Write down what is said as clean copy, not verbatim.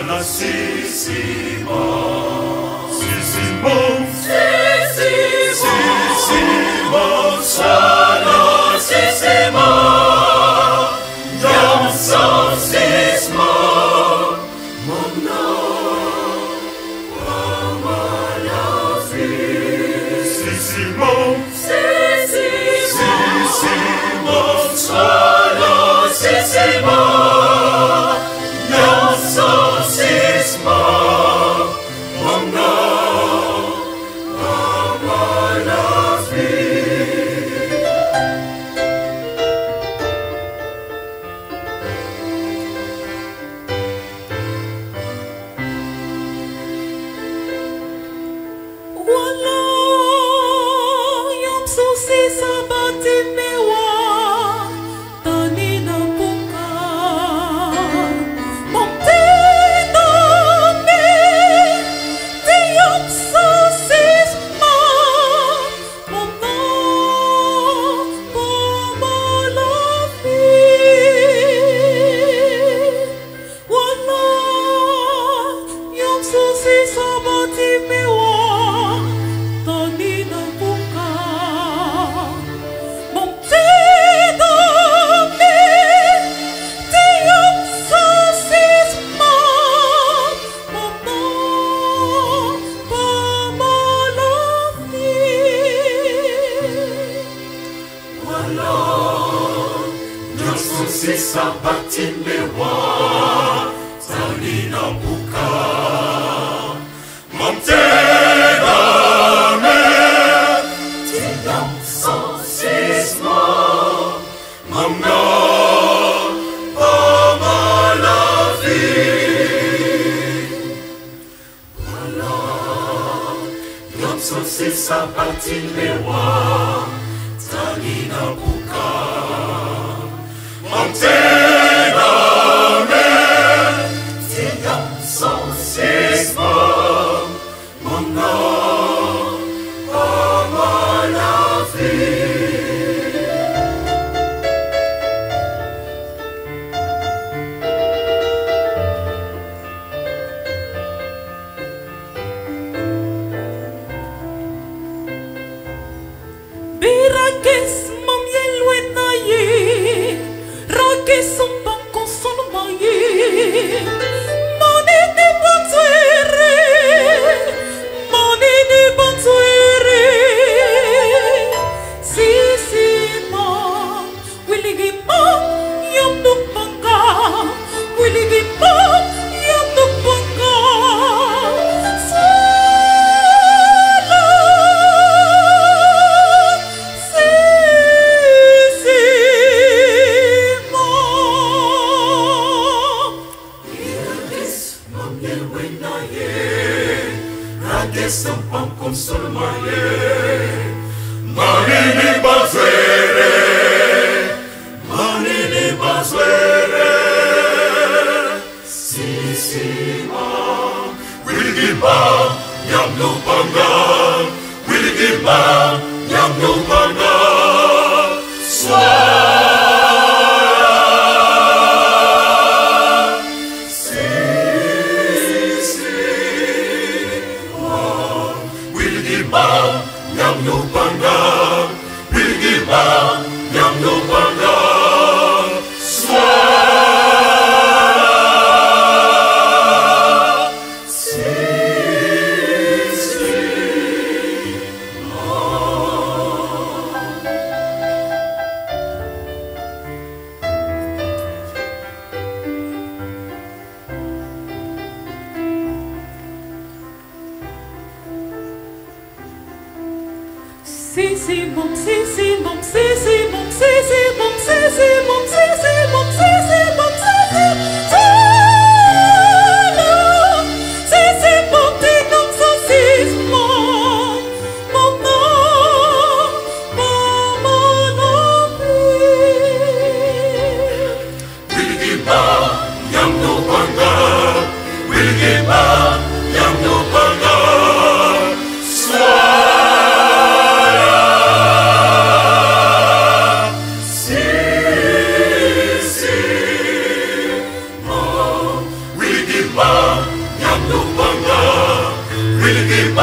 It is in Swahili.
Sana Sííssi mãam, Sííssi mãam, Sííssi mãam, Sana Sííssi mãam, chanson Sííssi mãam, mon nom, malades, Sííssi mãam, Sííssi mãam, Sana Sííssi mãam, chanson Sííssi mãam, mon nom, malades. Wala yung susi sa batin mewa, tani na buka. Monte dami, di yung susi ma, muna pumalapit. Wala yung susi sa batin mewa, tani na buka. Monte dami, di yung susi ma, muna pumalapit. Wala yung susi sa batin mewa, tani na buka. Monte dami, di yung susi mo, mga pamalapit. Wala yung susi sa batin mewa, tani na buka. Monte dami, di yung susi mo, mga pamalapit. Birakes mam yelwen na ye, rakes sumpang konson maye. Mani ni bantuere, mani ni bantuere. Sííssi mãam, wiligi mãam, yam nuk banga, wiligi mãam, yam nuk banga. Sumpang konsulmaye, manini bazuere, manini bazuere. Sííssi mãam, wiligi mãam, yam no banga, wiligi mãam, yam no banga. Yang no banga, wiligi mãam, yang no banga. Sííssi Sííssi mãam, Sííssi mãam, Sííssi mãam, Sííssi mãam, Sííssi mãam, Sííssi mãam, Sííssi mãam, Sííssi mãam, di yung susi mãam, muna pumalapit. wiligi mãam, yang no banga, wiligi mãam, yang no banga. Sííssi yang no panga, will give